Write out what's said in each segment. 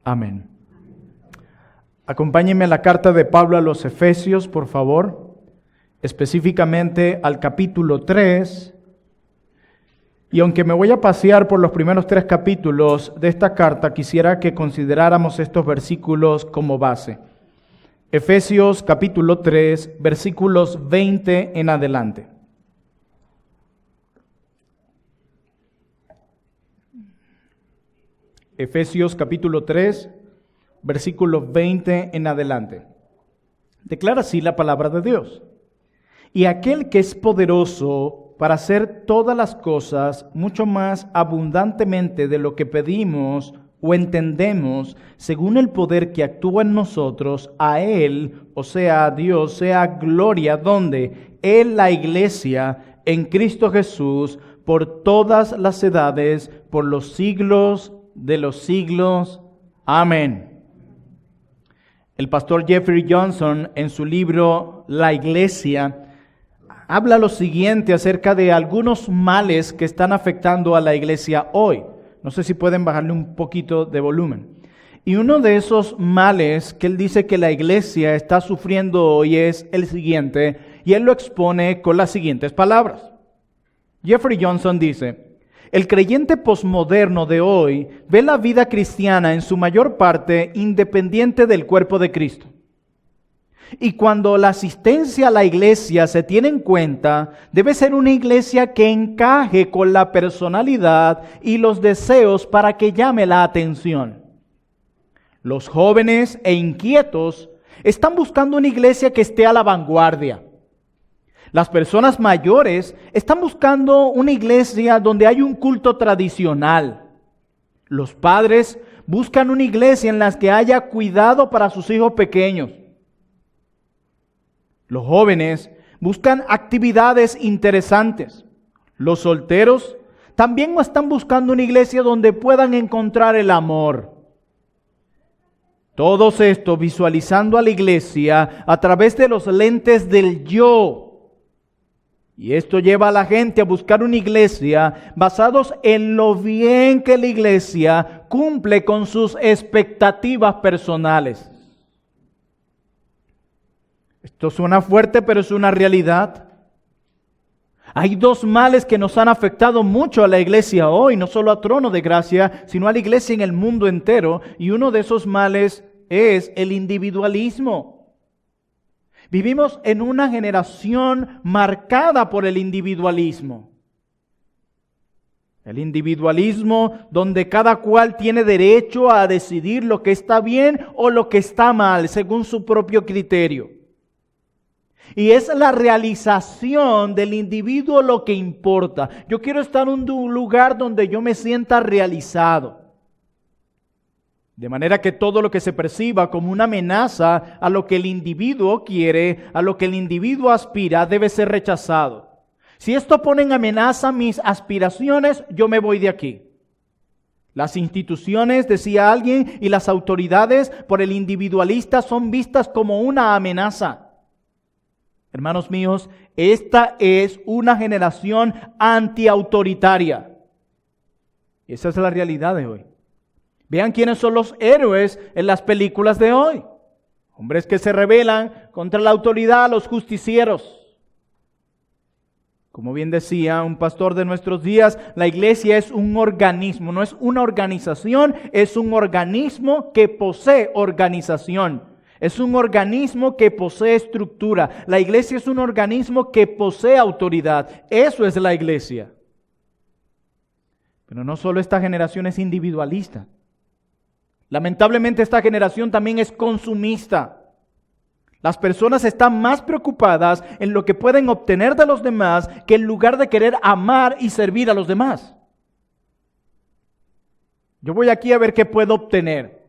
Amén. Acompáñenme a la carta de Pablo a los Efesios, por favor, específicamente al capítulo 3. Y aunque me voy a pasear por los primeros 3 capítulos de esta carta, quisiera que consideráramos estos versículos como base. Efesios capítulo 3, versículos 20 en adelante. Efesios capítulo 3, versículo 20 en adelante. Declara así la palabra de Dios. Y aquel que es poderoso para hacer todas las cosas mucho más abundantemente de lo que pedimos o entendemos, según el poder que actúa en nosotros, a Él, o sea, a Dios, sea gloria, donde en la iglesia, en Cristo Jesús, por todas las edades, por los siglos de los siglos. Amén. El pastor Jeffrey Johnson, en su libro La Iglesia, habla lo siguiente acerca de algunos males que están afectando a la iglesia hoy. No sé si pueden bajarle un poquito de volumen. Y uno de esos males que él dice que la iglesia está sufriendo hoy es el siguiente, y él lo expone con las siguientes palabras. Jeffrey Johnson dice: el creyente posmoderno de hoy ve la vida cristiana en su mayor parte independiente del cuerpo de Cristo. Y cuando la asistencia a la iglesia se tiene en cuenta, debe ser una iglesia que encaje con la personalidad y los deseos para que llame la atención. Los jóvenes e inquietos están buscando una iglesia que esté a la vanguardia. Las personas mayores están buscando una iglesia donde hay un culto tradicional. Los padres buscan una iglesia en la que haya cuidado para sus hijos pequeños. Los jóvenes buscan actividades interesantes. Los solteros también están buscando una iglesia donde puedan encontrar el amor. Todos estos visualizando a la iglesia a través de los lentes del yo. Y esto lleva a la gente a buscar una iglesia basados en lo bien que la iglesia cumple con sus expectativas personales. Esto suena fuerte, pero es una realidad. Hay 2 males que nos han afectado mucho a la iglesia hoy, no solo a Trono de Gracia, sino a la iglesia en el mundo entero. Y uno de esos males es el individualismo. Vivimos en una generación marcada por el individualismo. El individualismo donde cada cual tiene derecho a decidir lo que está bien o lo que está mal, según su propio criterio. Y es la realización del individuo lo que importa. Yo quiero estar en un lugar donde yo me sienta realizado. De manera que todo lo que se perciba como una amenaza a lo que el individuo quiere, a lo que el individuo aspira, debe ser rechazado. Si esto pone en amenaza mis aspiraciones, yo me voy de aquí. Las instituciones, decía alguien, y las autoridades por el individualista son vistas como una amenaza. Hermanos míos, esta es una generación antiautoritaria. Esa es la realidad de hoy. Vean quiénes son los héroes en las películas de hoy. Hombres que se rebelan contra la autoridad, los justicieros. Como bien decía un pastor de nuestros días, la iglesia es un organismo, no es una organización, es un organismo que posee organización. Es un organismo que posee estructura. La iglesia es un organismo que posee autoridad. Eso es la iglesia. Pero no solo esta generación es individualista. Lamentablemente esta generación también es consumista. Las personas están más preocupadas en lo que pueden obtener de los demás que en lugar de querer amar y servir a los demás. Yo voy aquí a ver qué puedo obtener.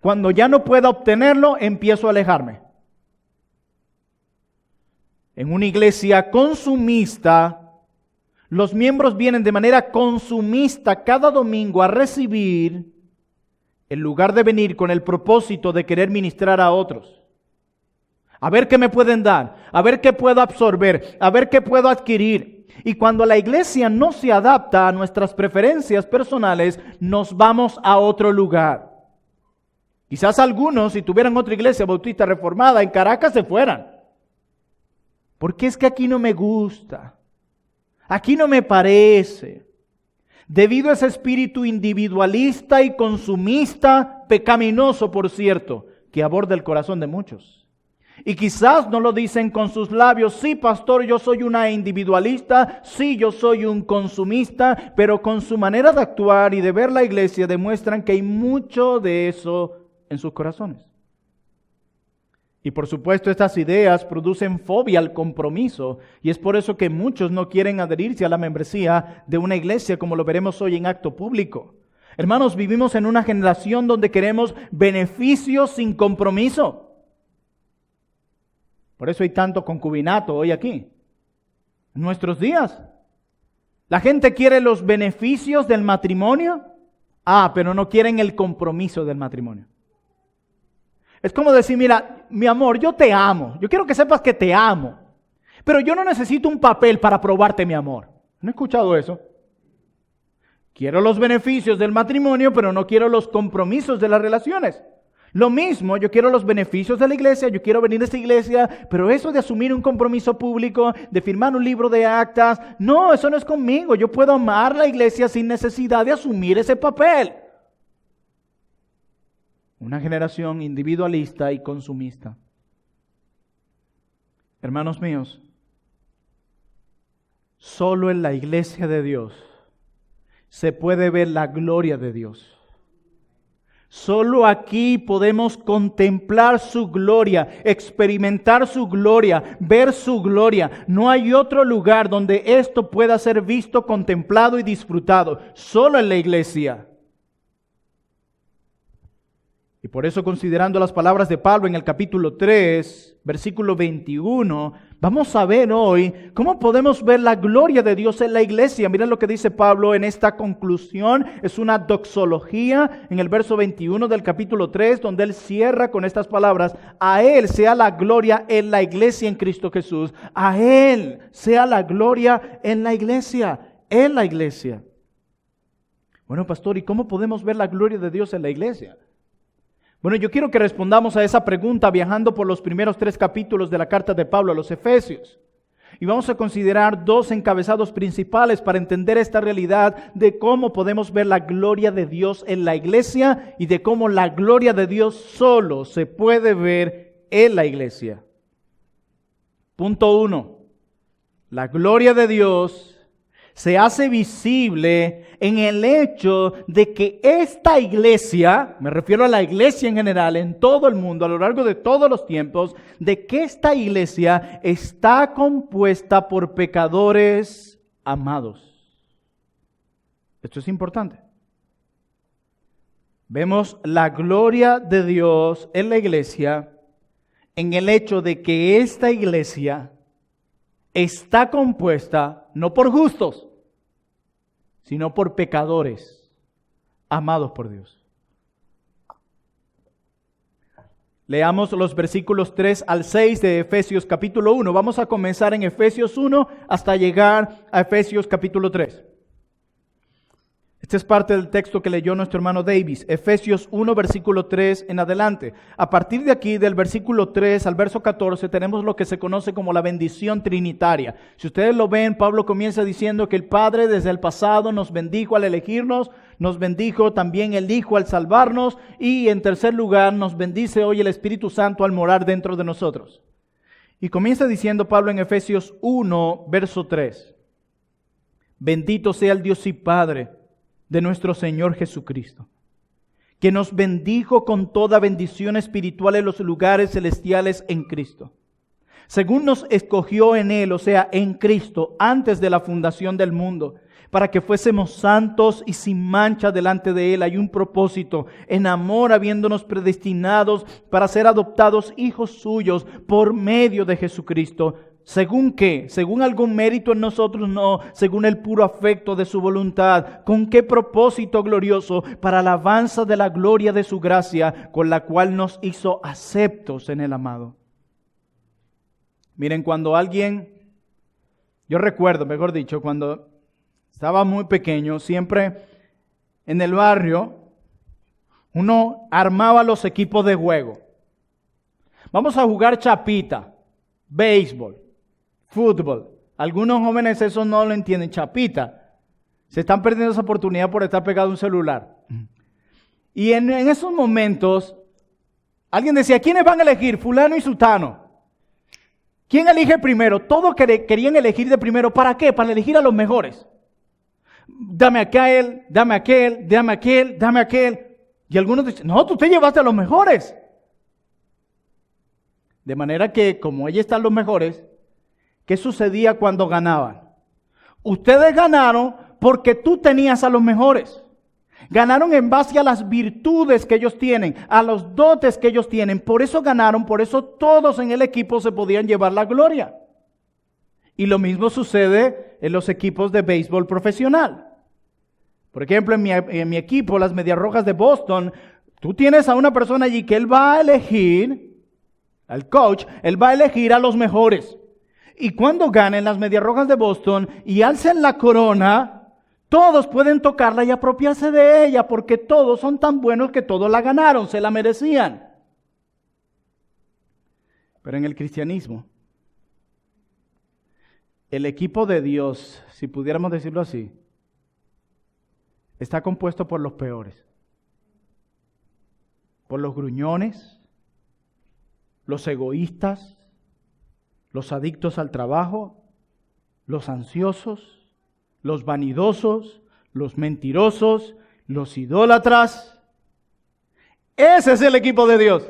Cuando ya no pueda obtenerlo, empiezo a alejarme. En una iglesia consumista, los miembros vienen de manera consumista cada domingo a recibir, en lugar de venir con el propósito de querer ministrar a otros. A ver qué me pueden dar, a ver qué puedo absorber, a ver qué puedo adquirir. Y cuando la iglesia no se adapta a nuestras preferencias personales, nos vamos a otro lugar. Quizás algunos, si tuvieran otra iglesia bautista reformada en Caracas, se fueran. Porque es que aquí no me gusta. Aquí no me parece. Debido a ese espíritu individualista y consumista, pecaminoso por cierto, que aborda el corazón de muchos. Y quizás no lo dicen con sus labios, sí pastor, yo soy una individualista, sí yo soy un consumista, pero con su manera de actuar y de ver la iglesia demuestran que hay mucho de eso en sus corazones. Y por supuesto estas ideas producen fobia al compromiso y es por eso que muchos no quieren adherirse a la membresía de una iglesia como lo veremos hoy en acto público. Hermanos, vivimos en una generación donde queremos beneficios sin compromiso. Por eso hay tanto concubinato hoy aquí, en nuestros días. La gente quiere los beneficios del matrimonio, pero no quieren el compromiso del matrimonio. Es como decir, mira, mi amor, yo te amo. Yo quiero que sepas que te amo. Pero yo no necesito un papel para probarte mi amor. ¿No he escuchado eso? Quiero los beneficios del matrimonio, pero no quiero los compromisos de las relaciones. Lo mismo, yo quiero los beneficios de la iglesia, yo quiero venir a esta iglesia, pero eso de asumir un compromiso público, de firmar un libro de actas, no, eso no es conmigo. Yo puedo amar la iglesia sin necesidad de asumir ese papel. Una generación individualista y consumista. Hermanos míos, solo en la iglesia de Dios se puede ver la gloria de Dios. Solo aquí podemos contemplar su gloria, experimentar su gloria, ver su gloria. No hay otro lugar donde esto pueda ser visto, contemplado y disfrutado. Solo en la iglesia. Y por eso, considerando las palabras de Pablo en el capítulo 3, versículo 21, vamos a ver hoy cómo podemos ver la gloria de Dios en la iglesia. Miren lo que dice Pablo en esta conclusión. Es una doxología en el verso 21 del capítulo 3, donde él cierra con estas palabras. A Él sea la gloria en la iglesia en Cristo Jesús. A Él sea la gloria en la iglesia. En la iglesia. Bueno, pastor, ¿y cómo podemos ver la gloria de Dios en la iglesia? Bueno, yo quiero que respondamos a esa pregunta viajando por los primeros 3 capítulos de la carta de Pablo a los Efesios. Y vamos a considerar 2 encabezados principales para entender esta realidad de cómo podemos ver la gloria de Dios en la iglesia y de cómo la gloria de Dios solo se puede ver en la iglesia. Punto 1. La gloria de Dios se hace visible en el hecho de que esta iglesia, me refiero a la iglesia en general, en todo el mundo, a lo largo de todos los tiempos, de que esta iglesia está compuesta por pecadores amados. Esto es importante. Vemos la gloria de Dios en la iglesia en el hecho de que esta iglesia está compuesta no por justos, sino por pecadores amados por Dios. Leamos los versículos 3 al 6 de Efesios capítulo 1. Vamos a comenzar en Efesios 1 hasta llegar a Efesios capítulo 3. Este es parte del texto que leyó nuestro hermano Davis, Efesios 1, versículo 3 en adelante. A partir de aquí, del versículo 3 al verso 14, tenemos lo que se conoce como la bendición trinitaria. Si ustedes lo ven, Pablo comienza diciendo que el Padre desde el pasado nos bendijo al elegirnos, nos bendijo también el Hijo al salvarnos y en tercer lugar nos bendice hoy el Espíritu Santo al morar dentro de nosotros. Y comienza diciendo Pablo en Efesios 1, verso 3. Bendito sea el Dios y Padre de nuestro Señor Jesucristo, que nos bendijo con toda bendición espiritual en los lugares celestiales en Cristo, según nos escogió en Él, o sea, en Cristo, antes de la fundación del mundo, para que fuésemos santos y sin mancha delante de Él. Hay un propósito, en amor habiéndonos predestinados para ser adoptados hijos suyos por medio de Jesucristo. ¿Según qué? ¿Según algún mérito en nosotros? No, según el puro afecto de su voluntad. ¿Con qué propósito glorioso? Para alabanza de la gloria de su gracia, con la cual nos hizo aceptos en el amado. Miren, cuando yo recuerdo, mejor dicho, cuando estaba muy pequeño, siempre en el barrio, Uno armaba los equipos de juego. Vamos a jugar chapita, béisbol, fútbol. Algunos jóvenes eso no lo entienden, chapita. Se están perdiendo esa oportunidad por estar pegado a un celular. Y en esos momentos, alguien decía, ¿quiénes van a elegir? Fulano y sutano. ¿Quién elige primero? Todos querían elegir de primero. ¿Para qué? Para elegir a los mejores. Dame a aquel, dame a aquel, dame a aquel, dame a aquel. Y algunos dicen, no, tú te llevaste a los mejores. De manera que, como ahí están los mejores, ¿qué sucedía cuando ganaban? Ustedes ganaron porque tú tenías a los mejores. Ganaron en base a las virtudes que ellos tienen, a los dotes que ellos tienen. Por eso ganaron, por eso todos en el equipo se podían llevar la gloria. Y lo mismo sucede en los equipos de béisbol profesional. Por ejemplo, en mi equipo, las Medias Rojas de Boston, tú tienes a una persona allí que él va a elegir, al coach, él va a elegir a los mejores. Y cuando ganen las Medias Rojas de Boston y alcen la corona, todos pueden tocarla y apropiarse de ella porque todos son tan buenos que todos la ganaron, se la merecían. Pero en el cristianismo, el equipo de Dios, si pudiéramos decirlo así, está compuesto por los peores. Por los gruñones, los egoístas, los adictos al trabajo, los ansiosos, los vanidosos, los mentirosos, los idólatras. Ese es el equipo de Dios.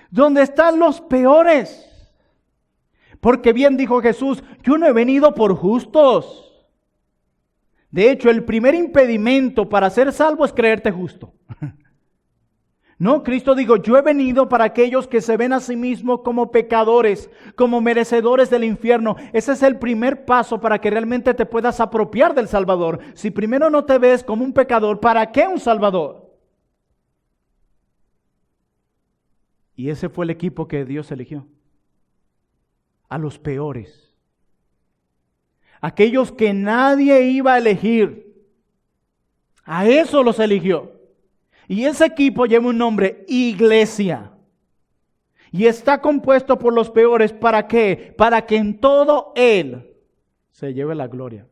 Donde están los peores. Porque bien dijo Jesús, yo no he venido por justos. De hecho, el primer impedimento para ser salvo es creerte justo. No, Cristo dijo, yo he venido para aquellos que se ven a sí mismos como pecadores, como merecedores del infierno. Ese es el primer paso para que realmente te puedas apropiar del Salvador. Si primero no te ves como un pecador, ¿para qué un Salvador? Y ese fue el equipo que Dios eligió. A los peores. Aquellos que nadie iba a elegir. A eso los eligió. Y ese equipo lleva un nombre, Iglesia. Y está compuesto por los peores. ¿Para qué? Para que en todo Él se lleve la gloria.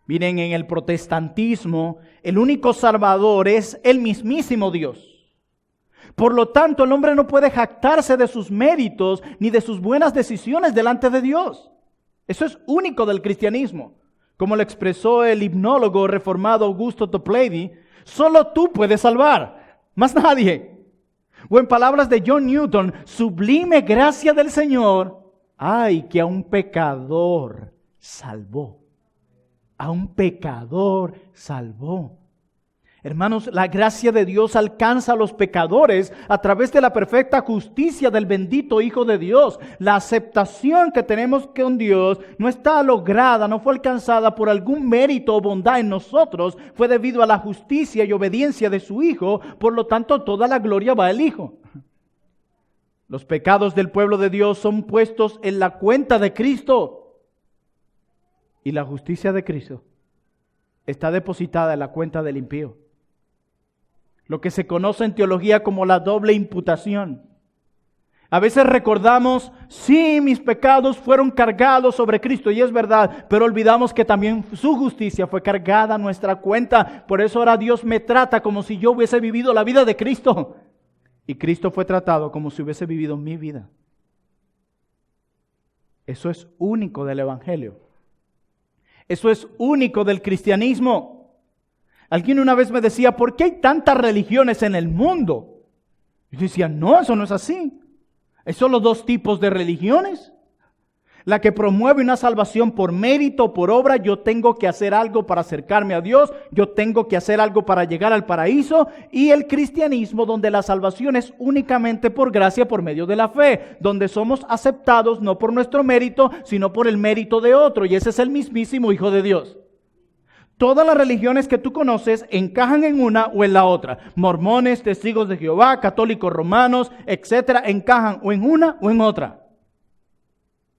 Miren, en el protestantismo, el único salvador es el mismísimo Dios. Por lo tanto, el hombre no puede jactarse de sus méritos ni de sus buenas decisiones delante de Dios. Eso es único del cristianismo. Como lo expresó el hipnólogo reformado Augusto Toplady, solo tú puedes salvar, más nadie. O en palabras de John Newton, sublime gracia del Señor, ay, que a un pecador salvó. A un pecador salvó. Hermanos, la gracia de Dios alcanza a los pecadores a través de la perfecta justicia del bendito Hijo de Dios. La aceptación que tenemos con Dios no está lograda, no fue alcanzada por algún mérito o bondad en nosotros. Fue debido a la justicia y obediencia de su Hijo. Por lo tanto, toda la gloria va al Hijo. Los pecados del pueblo de Dios son puestos en la cuenta de Cristo. Y la justicia de Cristo está depositada en la cuenta del impío. Lo que se conoce en teología como la doble imputación. A veces recordamos, sí, mis pecados fueron cargados sobre Cristo, y es verdad, pero olvidamos que también su justicia fue cargada a nuestra cuenta. Por eso ahora Dios me trata como si yo hubiese vivido la vida de Cristo. Y Cristo fue tratado como si hubiese vivido mi vida. Eso es único del Evangelio. Eso es único del cristianismo. Alguien una vez me decía, ¿por qué hay tantas religiones en el mundo? Yo decía, no, eso no es así. Hay solo dos tipos de religiones. La que promueve una salvación por mérito o por obra. Yo tengo que hacer algo para acercarme a Dios. Yo tengo que hacer algo para llegar al paraíso. Y el cristianismo, donde la salvación es únicamente por gracia, por medio de la fe. Donde somos aceptados no por nuestro mérito, sino por el mérito de otro. Y ese es el mismísimo Hijo de Dios. Todas las religiones que tú conoces encajan en una o en la otra. Mormones, testigos de Jehová, católicos romanos, etcétera, encajan o en una o en otra.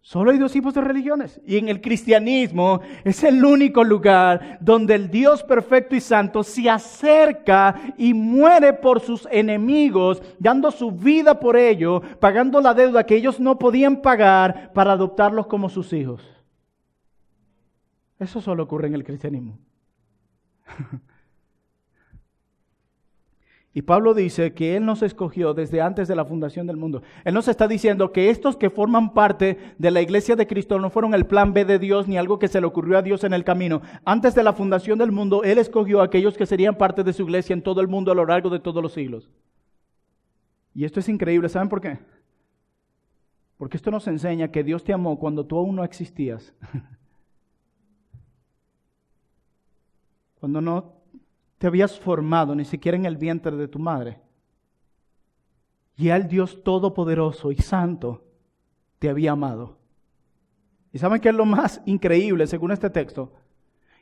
Solo hay dos tipos de religiones. Y en el cristianismo es el único lugar donde el Dios perfecto y santo se acerca y muere por sus enemigos, dando su vida por ello, pagando la deuda que ellos no podían pagar para adoptarlos como sus hijos. Eso solo ocurre en el cristianismo. Y Pablo dice que Él nos escogió desde antes de la fundación del mundo. Él nos está diciendo que estos que forman parte de la iglesia de Cristo no fueron el plan B de Dios ni algo que se le ocurrió a Dios en el camino. Antes de la fundación del mundo, Él escogió a aquellos que serían parte de su iglesia en todo el mundo a lo largo de todos los siglos. Y esto es increíble. ¿Saben por qué? Porque esto nos enseña que Dios te amó cuando tú aún no existías. Cuando no te habías formado ni siquiera en el vientre de tu madre. Y el Dios todopoderoso y santo te había amado. ¿Y saben qué es lo más increíble según este texto?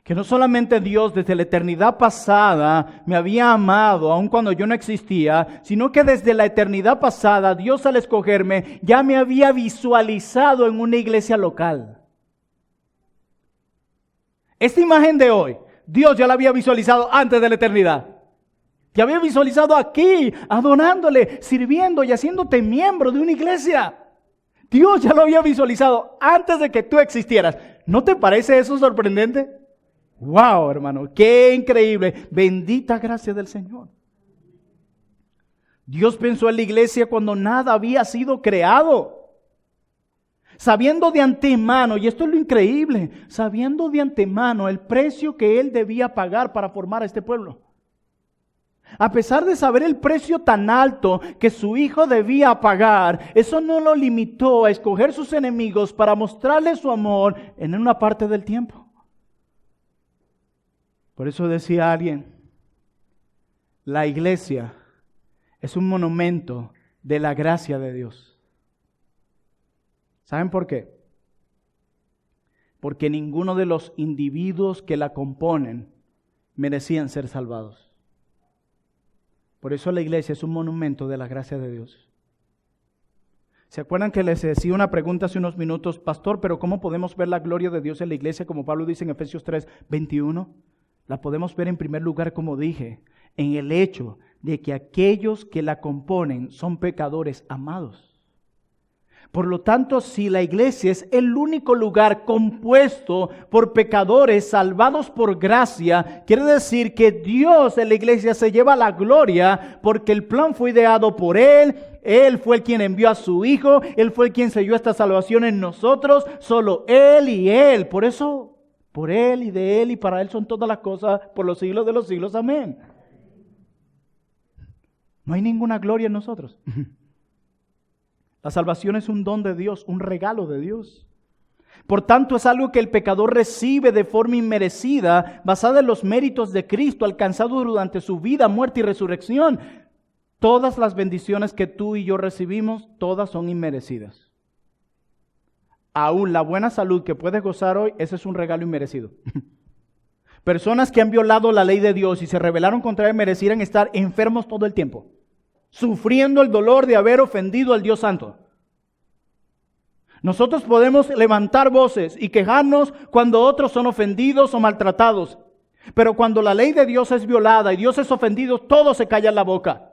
Que no solamente Dios desde la eternidad pasada me había amado, aun cuando yo no existía, sino que desde la eternidad pasada Dios al escogerme ya me había visualizado en una iglesia local. Esta imagen de hoy, Dios ya la había visualizado antes de la eternidad. Te había visualizado aquí, adorándole, sirviendo y haciéndote miembro de una iglesia. Dios ya lo había visualizado antes de que tú existieras. ¿No te parece eso sorprendente? ¡Wow, hermano! ¡Qué increíble! Bendita gracia del Señor. Dios pensó en la iglesia cuando nada había sido creado. Sabiendo de antemano, y esto es lo increíble, sabiendo de antemano el precio que Él debía pagar para formar a este pueblo. A pesar de saber el precio tan alto que su Hijo debía pagar, eso no lo limitó a escoger sus enemigos para mostrarles su amor en una parte del tiempo. Por eso decía alguien, la iglesia es un monumento de la gracia de Dios. ¿Saben por qué? Porque ninguno de los individuos que la componen merecían ser salvados. Por eso la iglesia es un monumento de la gracia de Dios. ¿Se acuerdan que les decía una pregunta hace unos minutos? Pastor, ¿pero cómo podemos ver la gloria de Dios en la iglesia? Como Pablo dice en Efesios 3:21. La podemos ver en primer lugar, como dije, en el hecho de que aquellos que la componen son pecadores amados. Por lo tanto, si la iglesia es el único lugar compuesto por pecadores salvados por gracia, quiere decir que Dios en la iglesia se lleva la gloria porque el plan fue ideado por Él. Él fue el quien envió a su Hijo. Él fue el quien selló esta salvación en nosotros. Solo Él y Él. Por eso, por Él y de Él y para Él son todas las cosas por los siglos de los siglos. Amén. No hay ninguna gloria en nosotros. La salvación es un don de Dios, un regalo de Dios. Por tanto, es algo que el pecador recibe de forma inmerecida, basada en los méritos de Cristo alcanzados durante su vida, muerte y resurrección. Todas las bendiciones que tú y yo recibimos, todas son inmerecidas. Aún la buena salud que puedes gozar hoy, ese es un regalo inmerecido. Personas que han violado la ley de Dios y se rebelaron contra Él merecieran estar enfermos todo el tiempo, sufriendo el dolor de haber ofendido al Dios Santo. Nosotros podemos levantar voces y quejarnos cuando otros son ofendidos o maltratados. Pero cuando la ley de Dios es violada y Dios es ofendido, todos se callan la boca.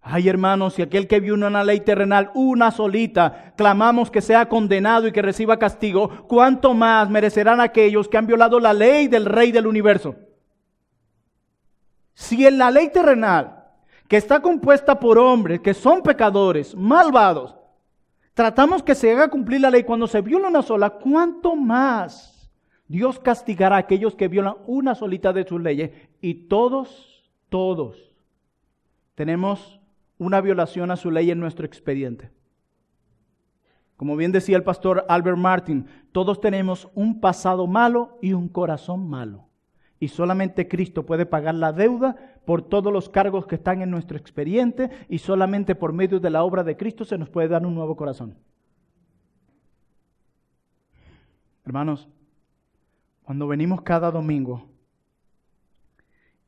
Ay, hermanos, si aquel que vio una ley terrenal, una solita, clamamos que sea condenado y que reciba castigo, ¿cuánto más merecerán aquellos que han violado la ley del Rey del universo? Si en la ley terrenal, que está compuesta por hombres que son pecadores, malvados, tratamos que se haga cumplir la ley cuando se viola una sola, ¿cuánto más Dios castigará a aquellos que violan una solita de sus leyes? Y todos tenemos una violación a su ley en nuestro expediente. Como bien decía el pastor Albert Martin, todos tenemos un pasado malo y un corazón malo. Y solamente Cristo puede pagar la deuda por todos los cargos que están en nuestro expediente, y solamente por medio de la obra de Cristo se nos puede dar un nuevo corazón. Hermanos, cuando venimos cada domingo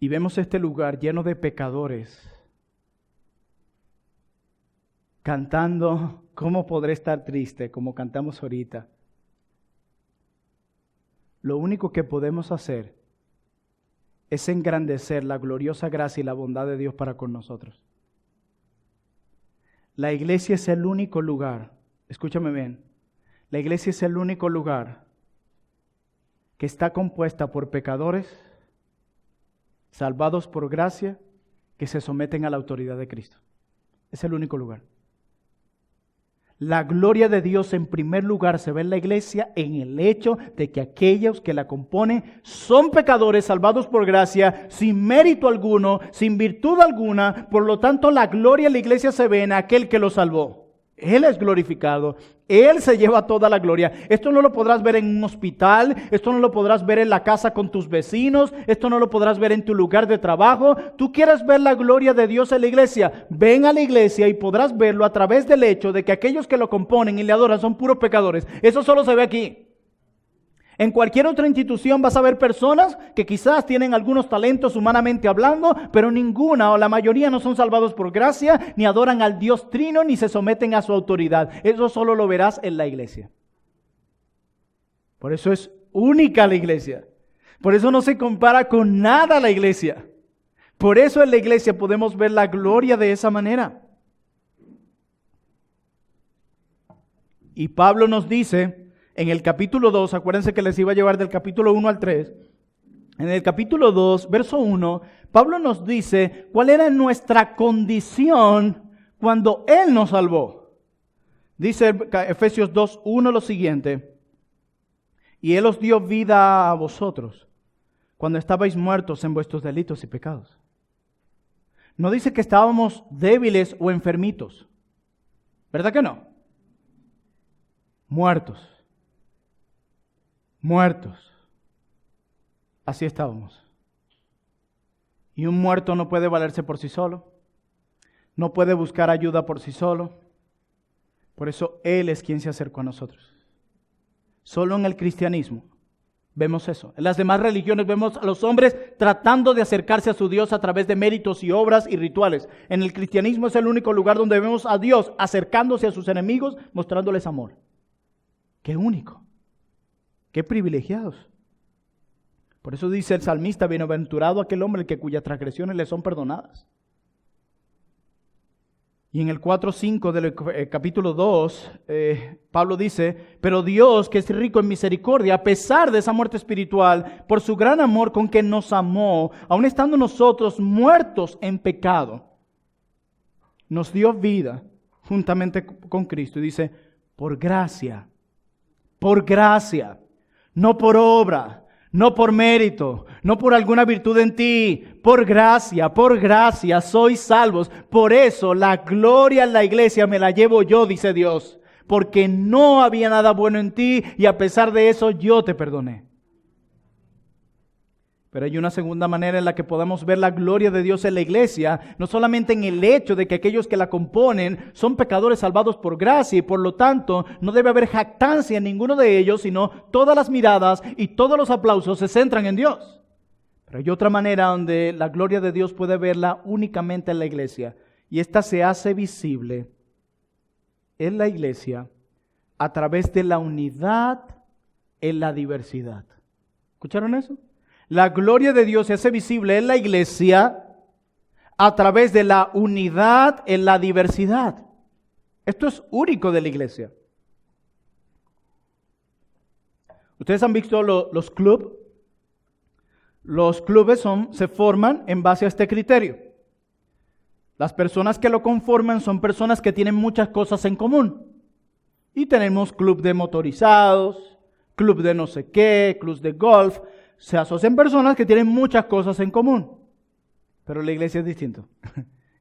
y vemos este lugar lleno de pecadores, cantando ¿cómo podré estar triste como cantamos ahorita? Lo único que podemos hacer es engrandecer la gloriosa gracia y la bondad de Dios para con nosotros. La iglesia es el único lugar, escúchame bien, la iglesia es el único lugar que está compuesta por pecadores, salvados por gracia, que se someten a la autoridad de Cristo. Es el único lugar. La gloria de Dios en primer lugar se ve en la iglesia en el hecho de que aquellos que la componen son pecadores salvados por gracia, sin mérito alguno, sin virtud alguna. Por lo tanto, la gloria en la iglesia se ve en aquel que lo salvó. Él es glorificado, Él se lleva toda la gloria. Esto no lo podrás ver en un hospital, esto no lo podrás ver en la casa con tus vecinos, esto no lo podrás ver en tu lugar de trabajo. Tú quieres ver la gloria de Dios en la iglesia, ven a la iglesia y podrás verlo a través del hecho de que aquellos que lo componen y le adoran son puros pecadores. Eso solo se ve aquí. En cualquier otra institución vas a ver personas que quizás tienen algunos talentos humanamente hablando, pero ninguna o la mayoría no son salvados por gracia, ni adoran al Dios Trino, ni se someten a su autoridad. Eso solo lo verás en la iglesia. Por eso es única la iglesia. Por eso no se compara con nada la iglesia. Por eso en la iglesia podemos ver la gloria de esa manera. Y Pablo nos dice en el capítulo 2, acuérdense que les iba a llevar del capítulo 1 al 3. En el capítulo 2, verso 1, Pablo nos dice cuál era nuestra condición cuando Él nos salvó. Dice Efesios 2, 1 lo siguiente: y Él os dio vida a vosotros cuando estabais muertos en vuestros delitos y pecados. No dice que estábamos débiles o enfermitos. ¿Verdad que no? Muertos. Así estábamos. Y un muerto no puede valerse por sí solo. No puede buscar ayuda por sí solo. Por eso Él es quien se acercó a nosotros. Solo en el cristianismo vemos eso. En las demás religiones vemos a los hombres tratando de acercarse a su Dios a través de méritos y obras y rituales. En el cristianismo es el único lugar donde vemos a Dios acercándose a sus enemigos, mostrándoles amor. ¡Qué único! ¡Qué privilegiados! Por eso dice el salmista: bienaventurado aquel hombre cuyas transgresiones le son perdonadas. Y en el 4:5 del capítulo 2, Pablo dice: pero Dios, que es rico en misericordia, a pesar de esa muerte espiritual, por su gran amor con que nos amó, aun estando nosotros muertos en pecado, nos dio vida juntamente con Cristo. Y dice: por gracia, no por obra, no por mérito, no por alguna virtud en ti, por gracia sois salvos. Por eso la gloria en la iglesia me la llevo yo, dice Dios, porque no había nada bueno en ti y a pesar de eso yo te perdoné. Pero hay una segunda manera en la que podemos ver la gloria de Dios en la iglesia, no solamente en el hecho de que aquellos que la componen son pecadores salvados por gracia y por lo tanto no debe haber jactancia en ninguno de ellos, sino todas las miradas y todos los aplausos se centran en Dios. Pero hay otra manera donde la gloria de Dios puede verla únicamente en la iglesia, y esta se hace visible en la iglesia a través de la unidad en la diversidad. ¿Escucharon eso? La gloria de Dios se hace visible en la iglesia a través de la unidad en la diversidad. Esto es único de la iglesia. ¿Ustedes han visto los clubes? Los clubes se forman en base a este criterio. Las personas que lo conforman son personas que tienen muchas cosas en común. Y tenemos club de motorizados, club de no sé qué, club de golf. Se asocian personas que tienen muchas cosas en común. Pero la iglesia es distinto.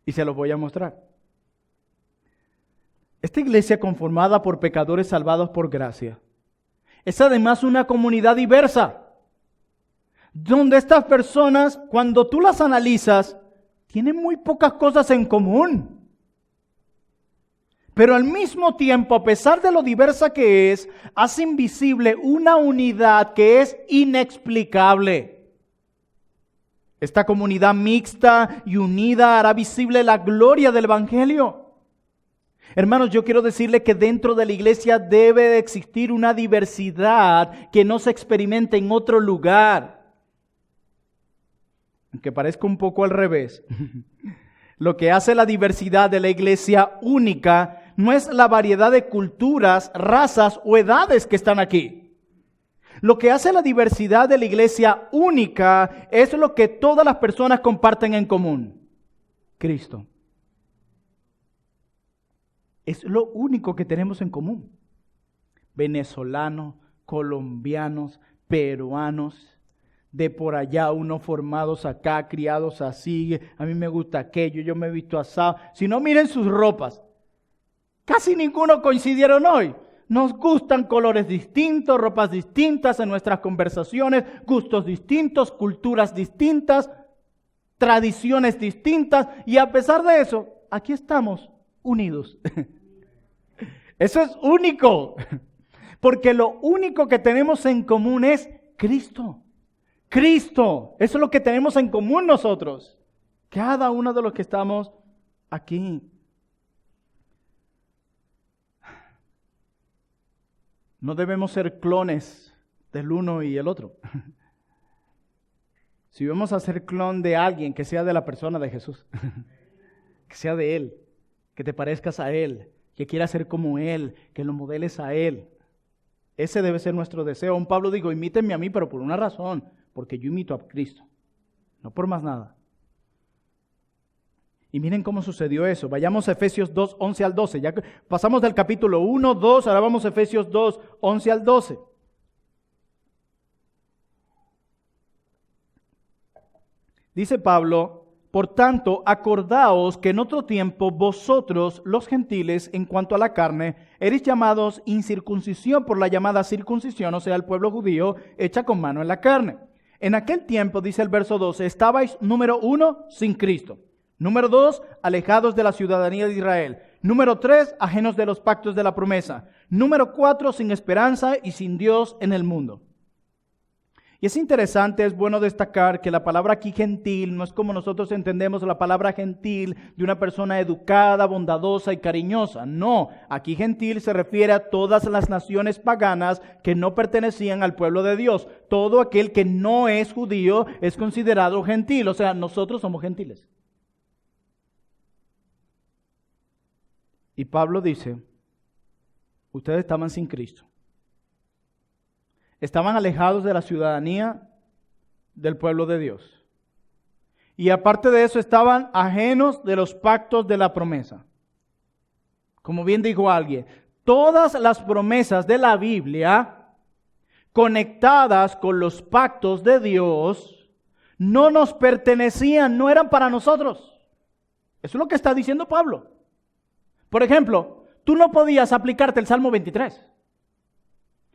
Y se los voy a mostrar. Esta iglesia conformada por pecadores salvados por gracia es además una comunidad diversa, donde estas personas, cuando tú las analizas, tienen muy pocas cosas en común. Pero al mismo tiempo, a pesar de lo diversa que es, hace invisible una unidad que es inexplicable. Esta comunidad mixta y unida hará visible la gloria del Evangelio. Hermanos, yo quiero decirle que dentro de la iglesia debe de existir una diversidad que no se experimente en otro lugar. Aunque parezca un poco al revés. Lo que hace la diversidad de la iglesia única no es la variedad de culturas, razas o edades que están aquí. Lo que hace la diversidad de la iglesia única es lo que todas las personas comparten en común: Cristo. Es lo único que tenemos en común. Venezolanos, colombianos, peruanos, de por allá, unos formados acá, criados así, a mí me gusta aquello, yo me he visto asado. Si no, miren sus ropas. Casi ninguno coincidieron hoy. Nos gustan colores distintos, ropas distintas en nuestras conversaciones, gustos distintos, culturas distintas, tradiciones distintas, y a pesar de eso, aquí estamos unidos. Eso es único, porque lo único que tenemos en común es Cristo. Cristo, eso es lo que tenemos en común nosotros, cada uno de los que estamos aquí. No debemos ser clones del uno y el otro. Si vamos a ser clon de alguien, que sea de la persona de Jesús, que sea de Él, que te parezcas a Él, que quieras ser como Él, que lo modeles a Él. Ese debe ser nuestro deseo. Un Pablo dijo: imítenme a mí, pero por una razón, porque yo imito a Cristo, no por más nada. Y miren cómo sucedió eso. Vayamos a Efesios 2, 11 al 12. Ya pasamos del capítulo 1, 2, ahora vamos a Efesios 2, 11 al 12. Dice Pablo: por tanto, acordaos que en otro tiempo vosotros, los gentiles, en cuanto a la carne, eres llamados incircuncisión por la llamada circuncisión, o sea, el pueblo judío, hecha con mano en la carne. En aquel tiempo, dice el verso 12, estabais, número 1, sin Cristo. Número 2, alejados de la ciudadanía de Israel. Número 3, ajenos de los pactos de la promesa. Número 4, sin esperanza y sin Dios en el mundo. Y es interesante, es bueno destacar que la palabra aquí gentil no es como nosotros entendemos la palabra gentil de una persona educada, bondadosa y cariñosa. No, aquí gentil se refiere a todas las naciones paganas que no pertenecían al pueblo de Dios. Todo aquel que no es judío es considerado gentil, o sea, nosotros somos gentiles. Y Pablo dice: ustedes estaban sin Cristo. Estaban alejados de la ciudadanía del pueblo de Dios. Y aparte de eso, estaban ajenos de los pactos de la promesa. Como bien dijo alguien, todas las promesas de la Biblia, conectadas con los pactos de Dios, no nos pertenecían, no eran para nosotros. Eso es lo que está diciendo Pablo. Por ejemplo, tú no podías aplicarte el Salmo 23.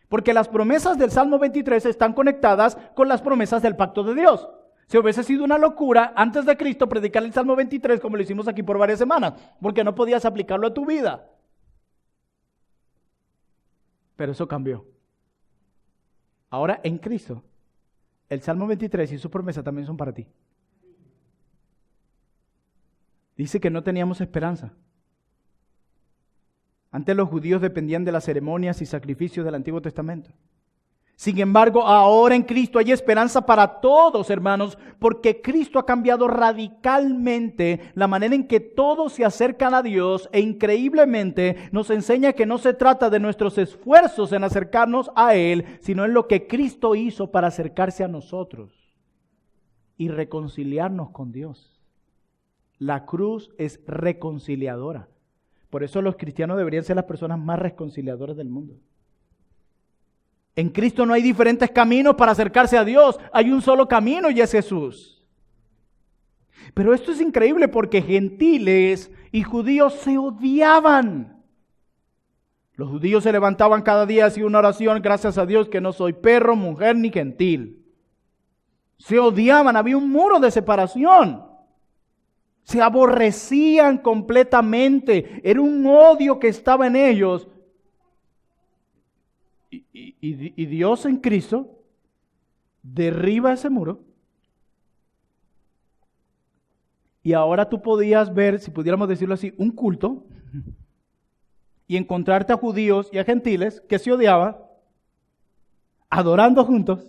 Porque las promesas del Salmo 23 están conectadas con las promesas del pacto de Dios. Si hubiese sido una locura antes de Cristo predicar el Salmo 23 como lo hicimos aquí por varias semanas, porque no podías aplicarlo a tu vida. Pero eso cambió. Ahora en Cristo, el Salmo 23 y su promesa también son para ti. Dice que no teníamos esperanza. Antes los judíos dependían de las ceremonias y sacrificios del Antiguo Testamento. Sin embargo, ahora en Cristo hay esperanza para todos, hermanos, porque Cristo ha cambiado radicalmente la manera en que todos se acercan a Dios e increíblemente nos enseña que no se trata de nuestros esfuerzos en acercarnos a Él, sino en lo que Cristo hizo para acercarse a nosotros y reconciliarnos con Dios. La cruz es reconciliadora. Por eso los cristianos deberían ser las personas más reconciliadoras del mundo. En Cristo no hay diferentes caminos para acercarse a Dios. Hay un solo camino y es Jesús. Pero esto es increíble porque gentiles y judíos se odiaban. Los judíos se levantaban cada día y hacían una oración: gracias a Dios que no soy perro, mujer ni gentil. Se odiaban, había un muro de separación. Se aborrecían completamente. Era un odio que estaba en ellos. Y Dios en Cristo derriba ese muro. Y ahora tú podías ver, si pudiéramos decirlo así, un culto y encontrarte a judíos y a gentiles que se odiaban, adorando juntos,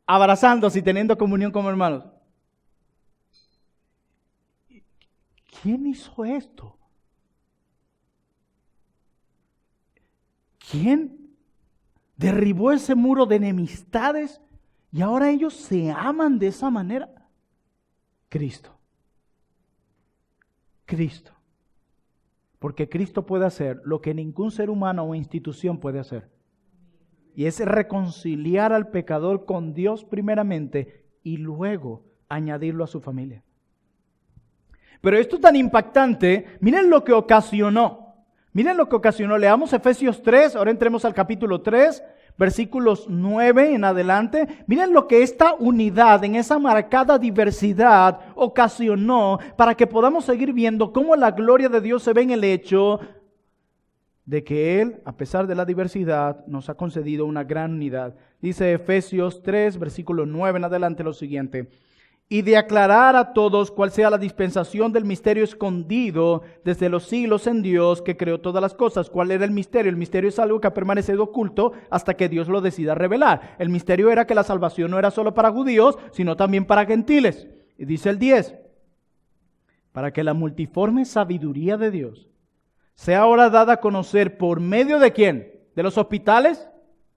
abrazándose y teniendo comunión como hermanos. ¿Quién hizo esto? ¿Quién derribó ese muro de enemistades y ahora ellos se aman de esa manera? Cristo. Cristo. Porque Cristo puede hacer lo que ningún ser humano o institución puede hacer. Y es reconciliar al pecador con Dios primeramente y luego añadirlo a su familia. Pero esto es tan impactante, miren lo que ocasionó. Miren lo que ocasionó. Leamos Efesios 3, ahora entremos al capítulo 3, versículos 9 en adelante. Miren lo que esta unidad en esa marcada diversidad ocasionó para que podamos seguir viendo cómo la gloria de Dios se ve en el hecho de que Él, a pesar de la diversidad, nos ha concedido una gran unidad. Dice Efesios 3, versículo 9 en adelante lo siguiente: y de aclarar a todos cuál sea la dispensación del misterio escondido desde los siglos en Dios, que creó todas las cosas. ¿Cuál era el misterio? El misterio es algo que ha permanecido oculto hasta que Dios lo decida revelar. El misterio era que la salvación no era solo para judíos, sino también para gentiles. Y dice el 10, para que la multiforme sabiduría de Dios sea ahora dada a conocer por medio de ¿quién? ¿De los hospitales,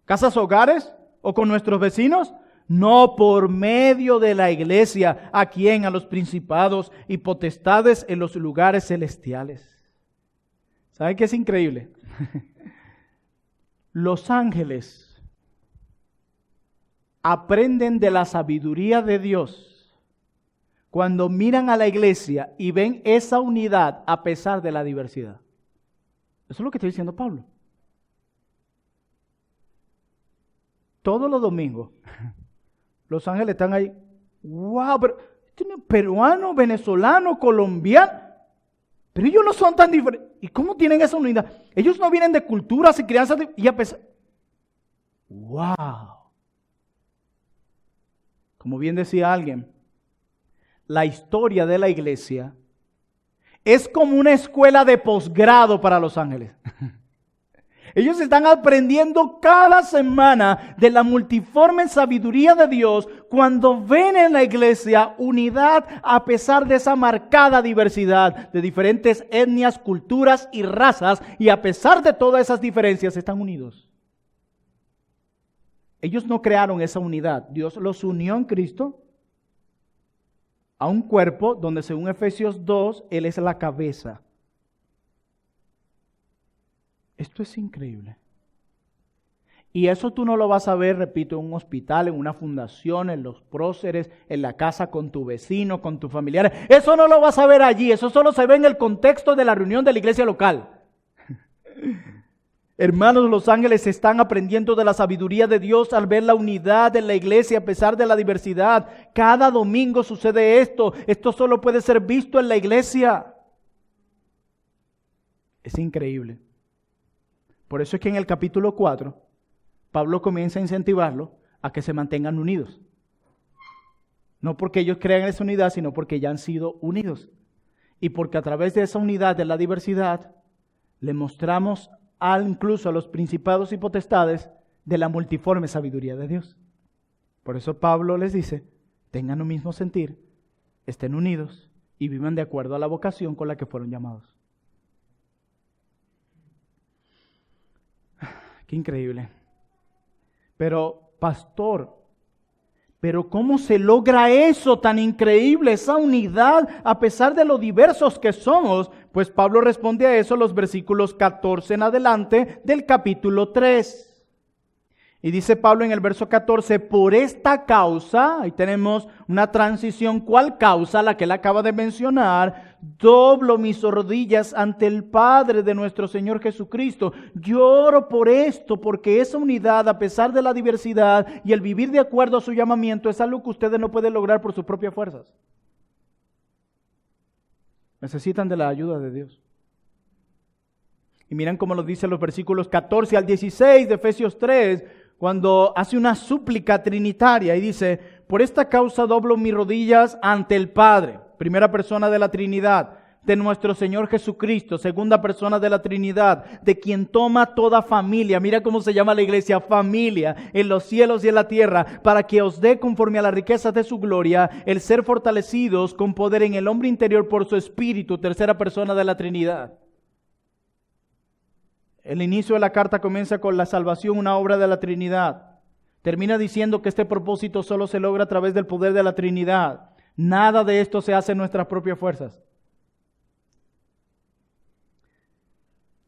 casas, hogares o con nuestros vecinos? No, por medio de la iglesia. ¿A quién? A los principados y potestades en los lugares celestiales. ¿Saben qué es increíble? Los ángeles aprenden de la sabiduría de Dios cuando miran a la iglesia y ven esa unidad a pesar de la diversidad. Eso es lo que está diciendo Pablo. Todos los domingos los ángeles están ahí. ¡Wow! Pero tienen peruano, venezolano, colombiano. Pero ellos no son tan diferentes. ¿Y cómo tienen esa unidad? Ellos no vienen de culturas y crianzas y a pesar. ¡Wow! Como bien decía alguien, la historia de la iglesia es como una escuela de posgrado para los ángeles. Ellos están aprendiendo cada semana de la multiforme sabiduría de Dios cuando ven en la iglesia unidad a pesar de esa marcada diversidad de diferentes etnias, culturas y razas, y a pesar de todas esas diferencias están unidos. Ellos no crearon esa unidad, Dios los unió en Cristo a un cuerpo donde, según Efesios 2, Él es la cabeza. Esto es increíble. Y eso tú no lo vas a ver, repito, en un hospital, en una fundación, en los próceres, en la casa con tu vecino, con tus familiares. Eso no lo vas a ver allí. Eso solo se ve en el contexto de la reunión de la iglesia local. Hermanos, los ángeles están aprendiendo de la sabiduría de Dios al ver la unidad de la iglesia a pesar de la diversidad. Cada domingo sucede esto. Esto solo puede ser visto en la iglesia. Es increíble. Por eso es que en el capítulo 4, Pablo comienza a incentivarlo a que se mantengan unidos. No porque ellos crean esa unidad, sino porque ya han sido unidos. Y porque a través de esa unidad, de la diversidad, le mostramos incluso a los principados y potestades de la multiforme sabiduría de Dios. Por eso Pablo les dice, tengan un mismo sentir, estén unidos y vivan de acuerdo a la vocación con la que fueron llamados. Qué increíble. Pero, pastor, ¿pero cómo se logra eso tan increíble, esa unidad, a pesar de lo diversos que somos? Pues Pablo responde a eso en los versículos 14 en adelante del capítulo 3. Y dice Pablo en el verso 14, por esta causa, ahí tenemos una transición, ¿cuál causa? La que él acaba de mencionar, doblo mis rodillas ante el Padre de nuestro Señor Jesucristo. Yo oro por esto, porque esa unidad, a pesar de la diversidad y el vivir de acuerdo a su llamamiento, es algo que ustedes no pueden lograr por sus propias fuerzas. Necesitan de la ayuda de Dios. Y miren cómo lo dicen los versículos 14 al 16 de Efesios 3, cuando hace una súplica trinitaria y dice, por esta causa doblo mis rodillas ante el Padre, primera persona de la Trinidad, de nuestro Señor Jesucristo, segunda persona de la Trinidad, de quien toma toda familia. Mira cómo se llama la iglesia, familia, en los cielos y en la tierra, para que os dé conforme a las riquezas de su gloria, el ser fortalecidos con poder en el hombre interior por su Espíritu, tercera persona de la Trinidad. El inicio de la carta comienza con la salvación, una obra de la Trinidad. Termina diciendo que este propósito solo se logra a través del poder de la Trinidad. Nada de esto se hace en nuestras propias fuerzas.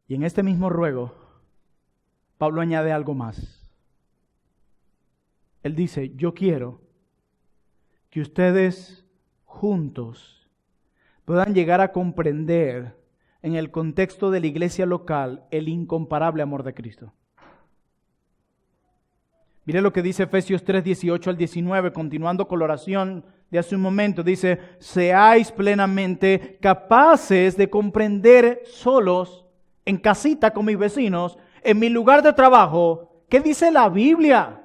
Y en este mismo ruego, Pablo añade algo más. Él dice, yo quiero que ustedes juntos puedan llegar a comprender en el contexto de la iglesia local el incomparable amor de Cristo. Mire lo que dice Efesios 3, 18 al 19, continuando con la oración de hace un momento. Dice, seáis plenamente capaces de comprender solos, en casita con mis vecinos, en mi lugar de trabajo, ¿qué dice la Biblia?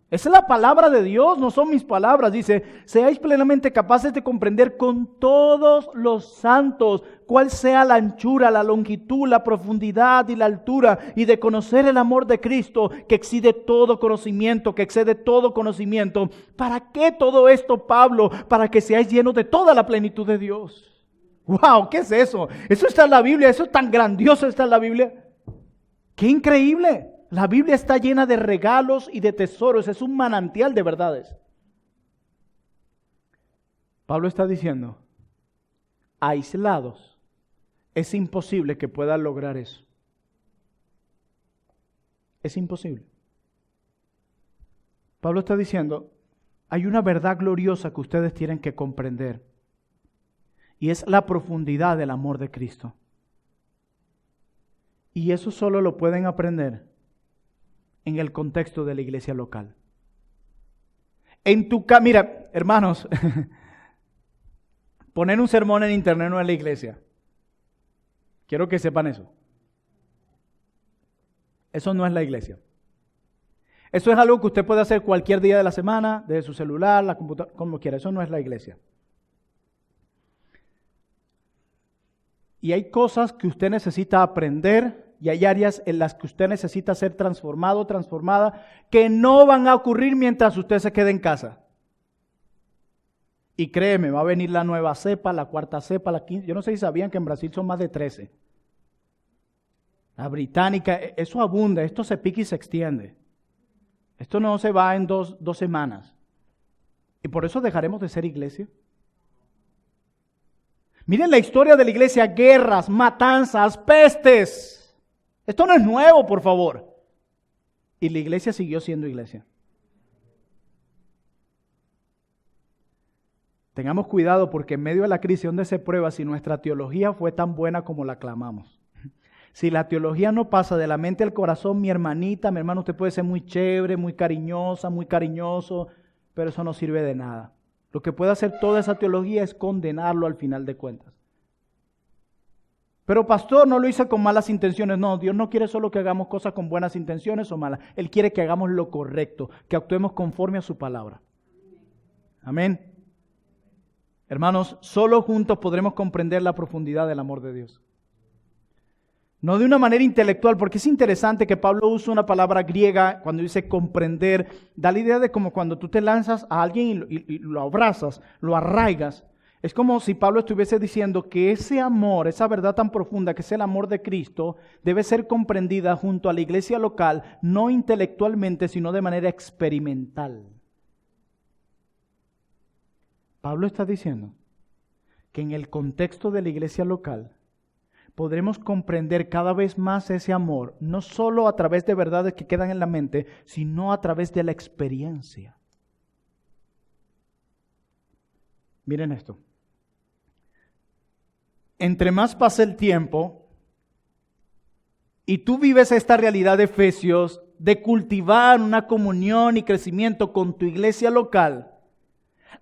Esa es la palabra de Dios, no son mis palabras. Dice, seáis plenamente capaces de comprender con todos los santos cuál sea la anchura, la longitud, la profundidad y la altura, y de conocer el amor de Cristo que excede todo conocimiento, ¿Para qué todo esto, Pablo? Para que seáis llenos de toda la plenitud de Dios. ¡Wow! ¿Qué es eso? Eso está en la Biblia, eso es tan grandioso, está en la Biblia. ¡Qué increíble! La Biblia está llena de regalos y de tesoros, es un manantial de verdades. Pablo está diciendo, aislados, es imposible que puedan lograr eso. Es imposible. Pablo está diciendo, hay una verdad gloriosa que ustedes tienen que comprender, y es la profundidad del amor de Cristo. Y eso solo lo pueden aprender en el contexto de la iglesia local. Mira, hermanos, poner un sermón en internet no es la iglesia. Quiero que sepan eso. Eso no es la iglesia. Eso es algo que usted puede hacer cualquier día de la semana, desde su celular, la computadora, como quiera. Eso no es la iglesia. Y hay cosas que usted necesita aprender, y hay áreas en las que usted necesita ser transformado o transformada, que no van a ocurrir mientras usted se quede en casa. Y créeme, va a venir la nueva cepa, la cuarta cepa, la quinta. Yo no sé si sabían que en Brasil son más de 13. La británica, eso abunda, esto se pica y se extiende. Esto no se va en dos semanas. Y por eso dejaremos de ser iglesia. Miren la historia de la iglesia, guerras, matanzas, pestes. Esto no es nuevo, por favor. Y la iglesia siguió siendo iglesia. Tengamos cuidado porque en medio de la crisis donde se prueba si nuestra teología fue tan buena como la clamamos. Si la teología no pasa de la mente al corazón, mi hermanita, mi hermano, usted puede ser muy chévere, muy cariñosa, muy cariñoso, pero eso no sirve de nada. Lo que puede hacer toda esa teología es condenarlo al final de cuentas. Pero pastor, no lo hice con malas intenciones. No, Dios no quiere solo que hagamos cosas con buenas intenciones o malas. Él quiere que hagamos lo correcto, que actuemos conforme a su palabra. Amén. Hermanos, solo juntos podremos comprender la profundidad del amor de Dios. No de una manera intelectual, porque es interesante que Pablo usa una palabra griega cuando dice comprender. Da la idea de como cuando tú te lanzas a alguien y lo abrazas, lo arraigas. Es como si Pablo estuviese diciendo que ese amor, esa verdad tan profunda que es el amor de Cristo, debe ser comprendida junto a la iglesia local, no intelectualmente, sino de manera experimental. Pablo está diciendo que en el contexto de la iglesia local podremos comprender cada vez más ese amor, no solo a través de verdades que quedan en la mente, sino a través de la experiencia. Miren esto. Entre más pasa el tiempo y tú vives esta realidad de Efesios, de cultivar una comunión y crecimiento con tu iglesia local,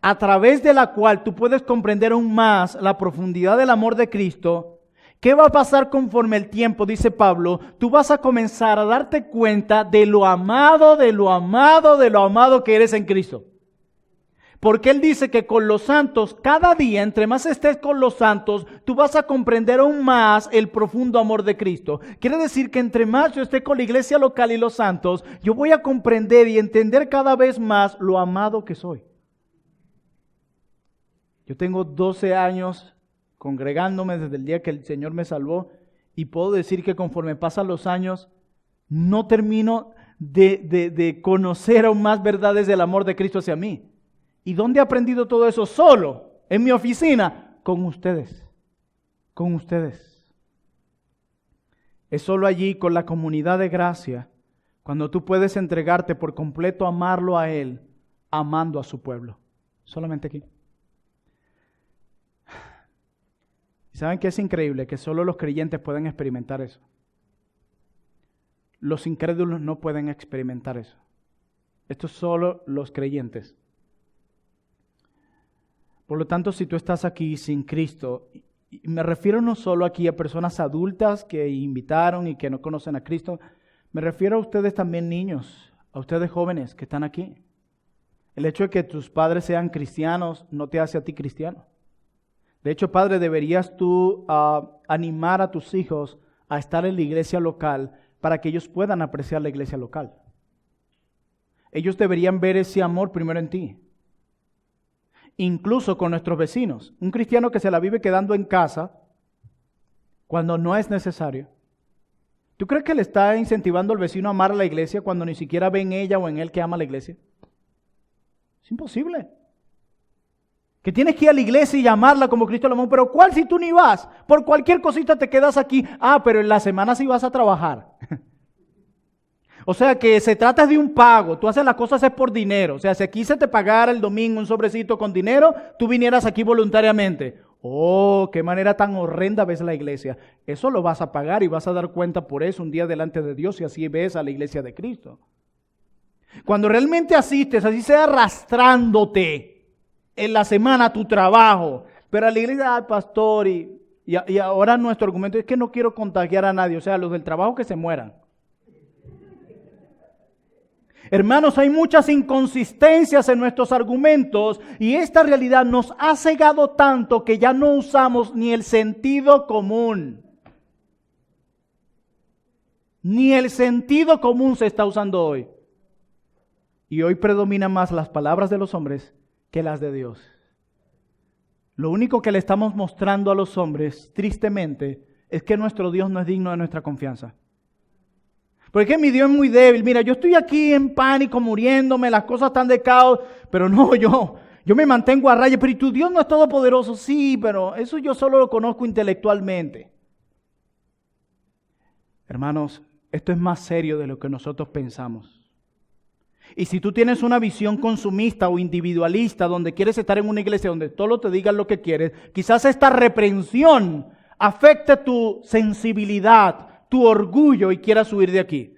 a través de la cual tú puedes comprender aún más la profundidad del amor de Cristo, ¿qué va a pasar conforme el tiempo? Dice Pablo, tú vas a comenzar a darte cuenta de lo amado que eres en Cristo. Porque Él dice que con los santos, cada día, entre más estés con los santos, tú vas a comprender aún más el profundo amor de Cristo. Quiere decir que entre más yo esté con la iglesia local y los santos, yo voy a comprender y entender cada vez más lo amado que soy. Yo tengo 12 años congregándome desde el día que el Señor me salvó y puedo decir que conforme pasan los años, no termino de conocer aún más verdades del amor de Cristo hacia mí. ¿Y dónde he aprendido todo eso? Solo, en mi oficina, con ustedes. Con ustedes. Es solo allí, con la comunidad de gracia, cuando tú puedes entregarte por completo, amarlo a Él, amando a su pueblo. Solamente aquí. ¿Y saben qué es increíble? Que solo los creyentes pueden experimentar eso. Los incrédulos no pueden experimentar eso. Esto es solo los creyentes. Por lo tanto, si tú estás aquí sin Cristo, y me refiero no solo aquí a personas adultas que invitaron y que no conocen a Cristo, me refiero a ustedes también niños, a ustedes jóvenes que están aquí. El hecho de que tus padres sean cristianos no te hace a ti cristiano. De hecho, padre, deberías tú animar a tus hijos a estar en la iglesia local para que ellos puedan apreciar la iglesia local. Ellos deberían ver ese amor primero en ti. Incluso con nuestros vecinos. Un cristiano que se la vive quedando en casa cuando no es necesario. ¿Tú crees que le está incentivando al vecino a amar a la iglesia cuando ni siquiera ve en ella o en él que ama a la iglesia? Es imposible. Que tienes que ir a la iglesia y llamarla como Cristo la amó. Pero ¿cuál si tú ni vas? Por cualquier cosita te quedas aquí. Pero en la semana sí vas a trabajar. O sea que se trata de un pago, tú haces las cosas es por dinero. O sea, si aquí se te pagara el domingo un sobrecito con dinero, tú vinieras aquí voluntariamente. Oh, qué manera tan horrenda ves la iglesia. Eso lo vas a pagar y vas a dar cuenta por eso un día delante de Dios y así ves a la iglesia de Cristo. Cuando realmente asistes, así sea arrastrándote en la semana a tu trabajo, pero a la iglesia, pastor, y ahora nuestro argumento es que no quiero contagiar a nadie, o sea, los del trabajo que se mueran. Hermanos, hay muchas inconsistencias en nuestros argumentos y esta realidad nos ha cegado tanto que ya no usamos ni el sentido común. Ni el sentido común se está usando hoy. Y hoy predominan más las palabras de los hombres que las de Dios. Lo único que le estamos mostrando a los hombres, tristemente, es que nuestro Dios no es digno de nuestra confianza. Porque mi Dios es muy débil. Mira, yo estoy aquí en pánico, muriéndome, las cosas están de caos, pero no, yo me mantengo a raya. Pero ¿y tu Dios no es todopoderoso? Sí, pero eso yo solo lo conozco intelectualmente. Hermanos, esto es más serio de lo que nosotros pensamos. Y si tú tienes una visión consumista o individualista, donde quieres estar en una iglesia donde solo te digan lo que quieres, quizás esta reprensión afecte tu sensibilidad, tu orgullo y quieras huir de aquí.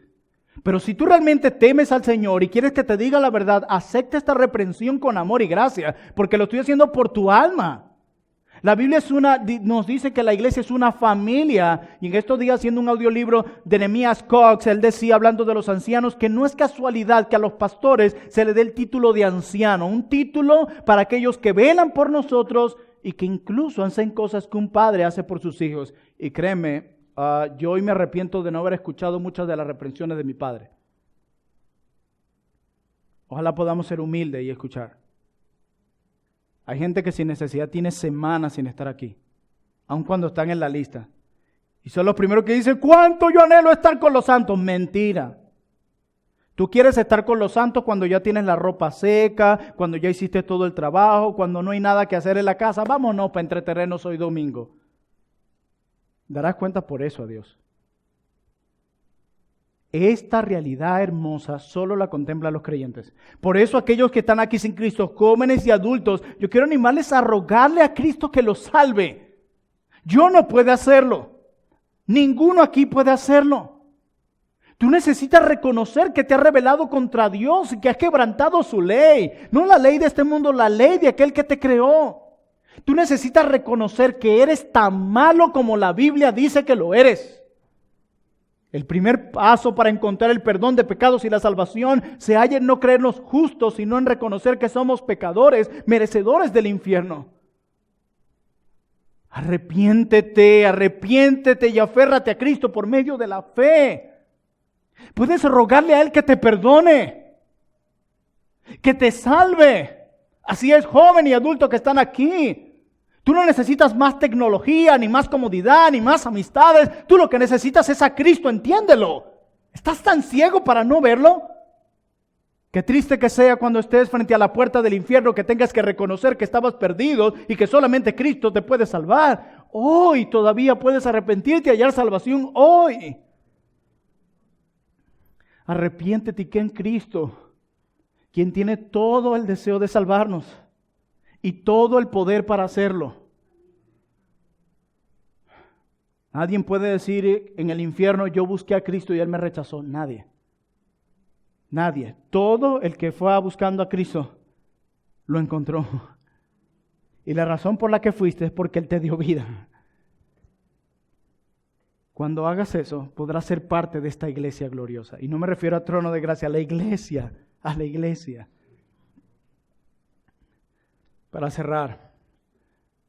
Pero si tú realmente temes al Señor y quieres que te diga la verdad, acepta esta reprensión con amor y gracia, porque lo estoy haciendo por tu alma. La Biblia nos dice que la iglesia es una familia, y en estos días haciendo un audiolibro de Nehemías Cox, él decía, hablando de los ancianos, que no es casualidad que a los pastores se le dé el título de anciano, un título para aquellos que velan por nosotros y que incluso hacen cosas que un padre hace por sus hijos. Y créeme, yo hoy me arrepiento de no haber escuchado muchas de las reprensiones de mi padre. Ojalá podamos ser humildes y escuchar. Hay gente que sin necesidad tiene semanas sin estar aquí, aun cuando están en la lista. Y son los primeros que dicen, ¿cuánto yo anhelo estar con los santos? Mentira. Tú quieres estar con los santos cuando ya tienes la ropa seca, cuando ya hiciste todo el trabajo, cuando no hay nada que hacer en la casa. Vámonos para entretenernos hoy domingo. Darás cuenta por eso a Dios. Esta realidad hermosa solo la contemplan los creyentes. Por eso aquellos que están aquí sin Cristo, jóvenes y adultos, yo quiero animarles a rogarle a Cristo que los salve. Yo no puedo hacerlo. Ninguno aquí puede hacerlo. Tú necesitas reconocer que te has rebelado contra Dios y que has quebrantado su ley. No la ley de este mundo, la ley de aquel que te creó. Tú necesitas reconocer que eres tan malo como la Biblia dice que lo eres. El primer paso para encontrar el perdón de pecados y la salvación se halla en no creernos justos, sino en reconocer que somos pecadores, merecedores del infierno. Arrepiéntete y aférrate a Cristo por medio de la fe. Puedes rogarle a Él que te perdone, que te salve. Así es, joven y adulto que están aquí. Tú no necesitas más tecnología, ni más comodidad, ni más amistades. Tú lo que necesitas es a Cristo, entiéndelo. ¿Estás tan ciego para no verlo? Qué triste que sea cuando estés frente a la puerta del infierno que tengas que reconocer que estabas perdido y que solamente Cristo te puede salvar. Hoy todavía puedes arrepentirte y hallar salvación hoy. Arrepiéntete y que en Cristo, quien tiene todo el deseo de salvarnos y todo el poder para hacerlo. Nadie puede decir en el infierno, yo busqué a Cristo y Él me rechazó. Nadie. Todo el que fue buscando a Cristo lo encontró. Y la razón por la que fuiste es porque Él te dio vida. Cuando hagas eso, podrás ser parte de esta iglesia gloriosa. Y no me refiero a trono de gracia, a la iglesia. Para cerrar,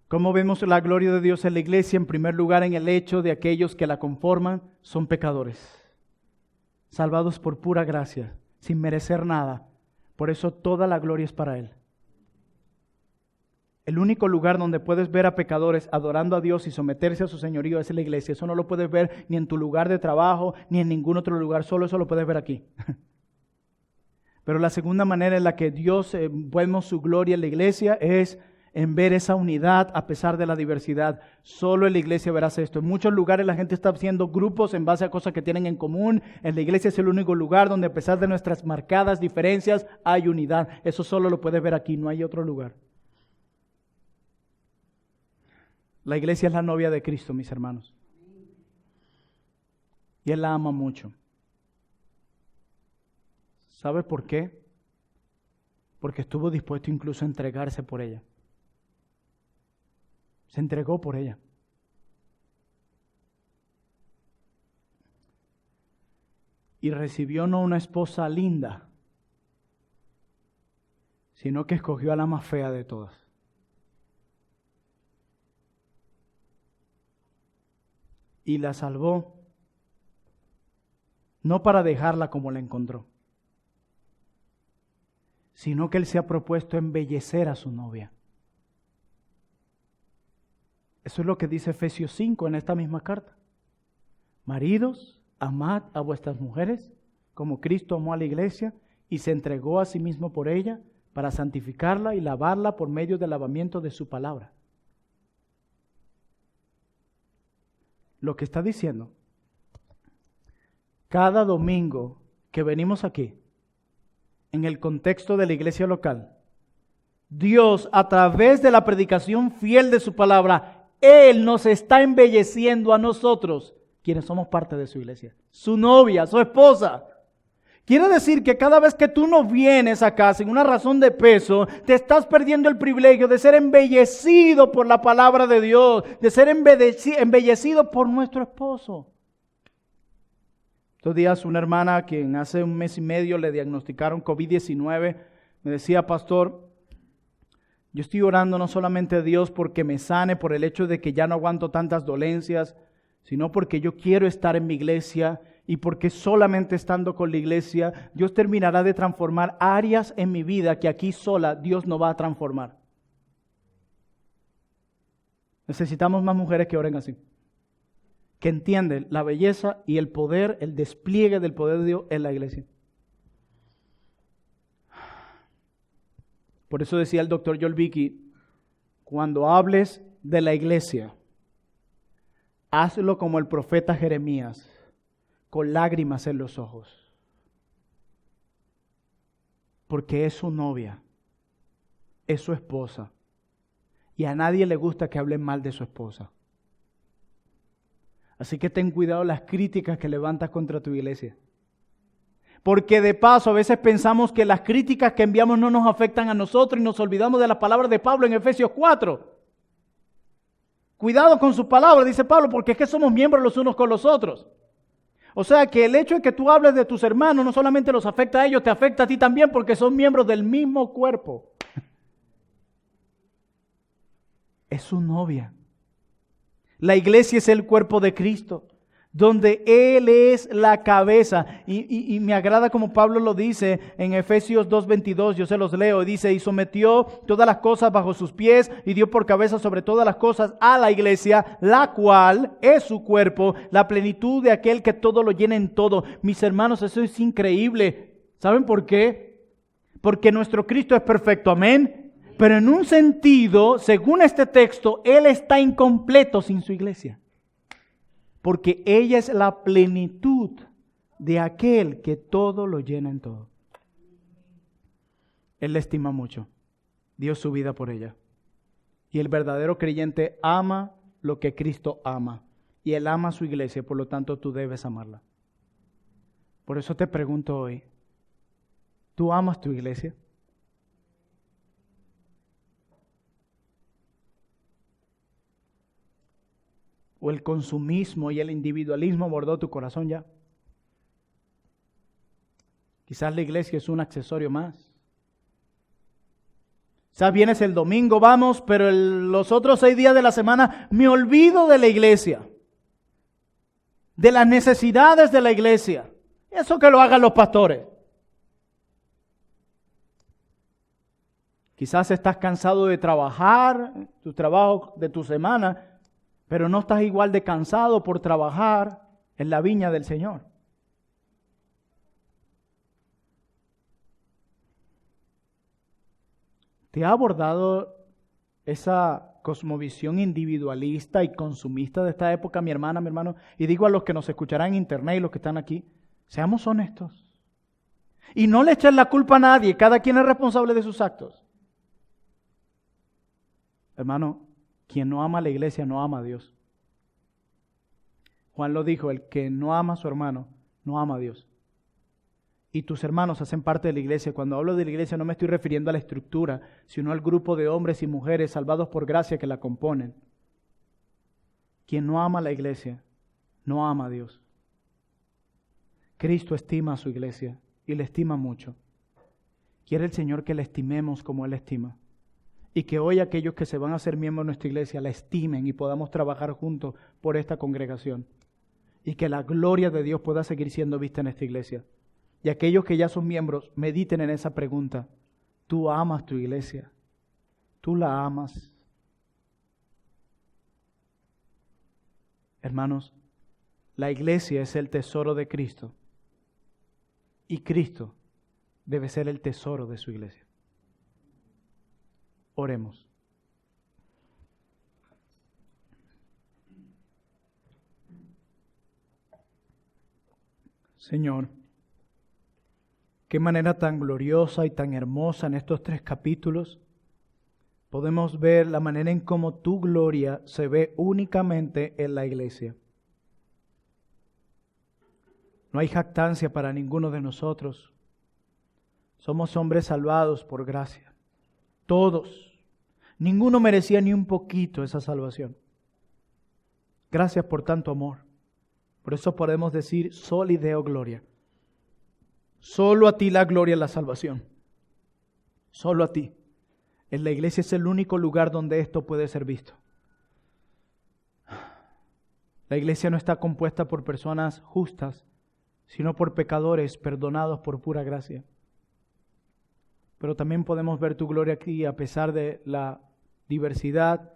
¿cómo vemos la gloria de Dios en la iglesia? En primer lugar, en el hecho de aquellos que la conforman son pecadores, salvados por pura gracia, sin merecer nada. Por eso toda la gloria es para Él. El único lugar donde puedes ver a pecadores adorando a Dios y someterse a su señorío es en la iglesia. Eso no lo puedes ver ni en tu lugar de trabajo, ni en ningún otro lugar. Solo eso lo puedes ver aquí. Pero la segunda manera en la que Dios vemos su gloria en la iglesia es en ver esa unidad a pesar de la diversidad. Solo en la iglesia verás esto. En muchos lugares la gente está haciendo grupos en base a cosas que tienen en común. En la iglesia es el único lugar donde a pesar de nuestras marcadas diferencias hay unidad. Eso solo lo puedes ver aquí, no hay otro lugar. La iglesia es la novia de Cristo, mis hermanos. Y Él la ama mucho. ¿Sabe por qué? Porque estuvo dispuesto incluso a entregarse por ella. Se entregó por ella. Y recibió no una esposa linda, sino que escogió a la más fea de todas. Y la salvó, no para dejarla como la encontró, sino que Él se ha propuesto embellecer a su novia. Eso es lo que dice Efesios 5 en esta misma carta. Maridos, amad a vuestras mujeres, como Cristo amó a la iglesia y se entregó a sí mismo por ella, para santificarla y lavarla por medio del lavamiento de su palabra. Lo que está diciendo, cada domingo que venimos aquí, en el contexto de la iglesia local, Dios, a través de la predicación fiel de su palabra, Él nos está embelleciendo a nosotros, quienes somos parte de su iglesia, su novia, su esposa. Quiere decir que cada vez que tú no vienes acá sin una razón de peso, te estás perdiendo el privilegio de ser embellecido por la palabra de Dios, de ser embellecido por nuestro esposo. Estos días una hermana a quien hace un mes y medio le diagnosticaron COVID-19, me decía, pastor, yo estoy orando no solamente a Dios porque me sane por el hecho de que ya no aguanto tantas dolencias, sino porque yo quiero estar en mi iglesia y porque solamente estando con la iglesia, Dios terminará de transformar áreas en mi vida que aquí sola Dios no va a transformar. Necesitamos más mujeres que oren así, que entienden la belleza y el poder, el despliegue del poder de Dios en la iglesia. Por eso decía el doctor Joel Vicky, cuando hables de la iglesia, hazlo como el profeta Jeremías, con lágrimas en los ojos. Porque es su novia, es su esposa. Y a nadie le gusta que hablen mal de su esposa. Así que ten cuidado las críticas que levantas contra tu iglesia. Porque de paso a veces pensamos que las críticas que enviamos no nos afectan a nosotros y nos olvidamos de las palabras de Pablo en Efesios 4. Cuidado con sus palabras, dice Pablo, porque es que somos miembros los unos con los otros. O sea que el hecho de que tú hables de tus hermanos no solamente los afecta a ellos, te afecta a ti también porque son miembros del mismo cuerpo. Es su novia. La iglesia es el cuerpo de Cristo, donde Él es la cabeza. Y me agrada como Pablo lo dice en Efesios 2:22, yo se los leo, dice, y sometió todas las cosas bajo sus pies y dio por cabeza sobre todas las cosas a la iglesia, la cual es su cuerpo, la plenitud de aquel que todo lo llena en todo. Mis hermanos, eso es increíble. ¿Saben por qué? Porque nuestro Cristo es perfecto, amén. Pero en un sentido, según este texto, Él está incompleto sin su iglesia. Porque ella es la plenitud de aquel que todo lo llena en todo. Él la estima mucho. Dio su vida por ella. Y el verdadero creyente ama lo que Cristo ama. Y Él ama a su iglesia, por lo tanto tú debes amarla. Por eso te pregunto hoy, ¿tú amas tu iglesia? ¿O el consumismo y el individualismo abordó tu corazón ya? Quizás la iglesia es un accesorio más. Quizás vienes el domingo, vamos, pero los otros 6 días de la semana me olvido de la iglesia. De las necesidades de la iglesia. Eso que lo hagan los pastores. Quizás estás cansado de trabajar, tu trabajo de tu semana, pero no estás igual de cansado por trabajar en la viña del Señor. ¿Te ha abordado esa cosmovisión individualista y consumista de esta época, mi hermana, mi hermano? Y digo a los que nos escucharán en internet y los que están aquí, seamos honestos. Y no le echen la culpa a nadie, cada quien es responsable de sus actos. Hermano, quien no ama a la iglesia no ama a Dios. Juan lo dijo, el que no ama a su hermano no ama a Dios. Y tus hermanos hacen parte de la iglesia. Cuando hablo de la iglesia no me estoy refiriendo a la estructura, sino al grupo de hombres y mujeres salvados por gracia que la componen. Quien no ama a la iglesia no ama a Dios. Cristo estima a su iglesia y le estima mucho. Quiere el Señor que la estimemos como Él estima. Y que hoy aquellos que se van a hacer miembros de nuestra iglesia la estimen y podamos trabajar juntos por esta congregación. Y que la gloria de Dios pueda seguir siendo vista en esta iglesia. Y aquellos que ya son miembros, mediten en esa pregunta. ¿Tú amas tu iglesia? ¿Tú la amas? Hermanos, la iglesia es el tesoro de Cristo. Y Cristo debe ser el tesoro de su iglesia. Oremos. Señor, qué manera tan gloriosa y tan hermosa en estos 3 capítulos podemos ver la manera en cómo tu gloria se ve únicamente en la iglesia. No hay jactancia para ninguno de nosotros. Somos hombres salvados por gracia. Todos. Ninguno merecía ni un poquito esa salvación. Gracias por tanto amor. Por eso podemos decir, soli Deo gloria. Solo a ti la gloria y la salvación. Solo a ti. En la iglesia es el único lugar donde esto puede ser visto. La iglesia no está compuesta por personas justas, sino por pecadores perdonados por pura gracia. Pero también podemos ver tu gloria aquí, a pesar de la diversidad.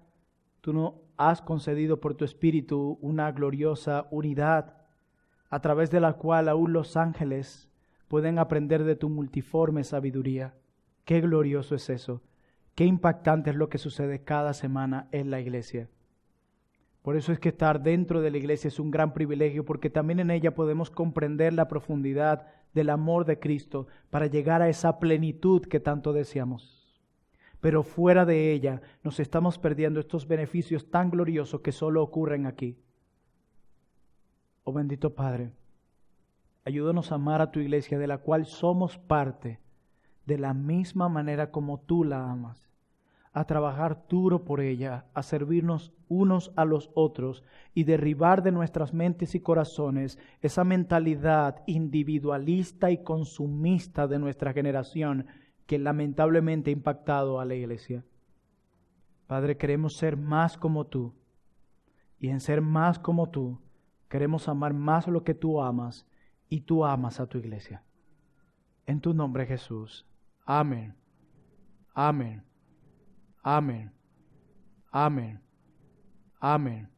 Tú nos has concedido por tu Espíritu una gloriosa unidad, a través de la cual aún los ángeles pueden aprender de tu multiforme sabiduría. Qué glorioso es eso. Qué impactante es lo que sucede cada semana en la iglesia. Por eso es que estar dentro de la iglesia es un gran privilegio, porque también en ella podemos comprender la profundidad del amor de Cristo para llegar a esa plenitud que tanto deseamos. Pero fuera de ella nos estamos perdiendo estos beneficios tan gloriosos que solo ocurren aquí. Oh bendito Padre, ayúdanos a amar a tu iglesia, de la cual somos parte, de la misma manera como tú la amas. a trabajar duro por ella, a servirnos unos a los otros y derribar de nuestras mentes y corazones esa mentalidad individualista y consumista de nuestra generación que lamentablemente ha impactado a la iglesia. Padre, queremos ser más como tú, y en ser más como tú, queremos amar más lo que tú amas, y tú amas a tu iglesia. En tu nombre, Jesús. Amén. Amén. Amén. Amén. Amén.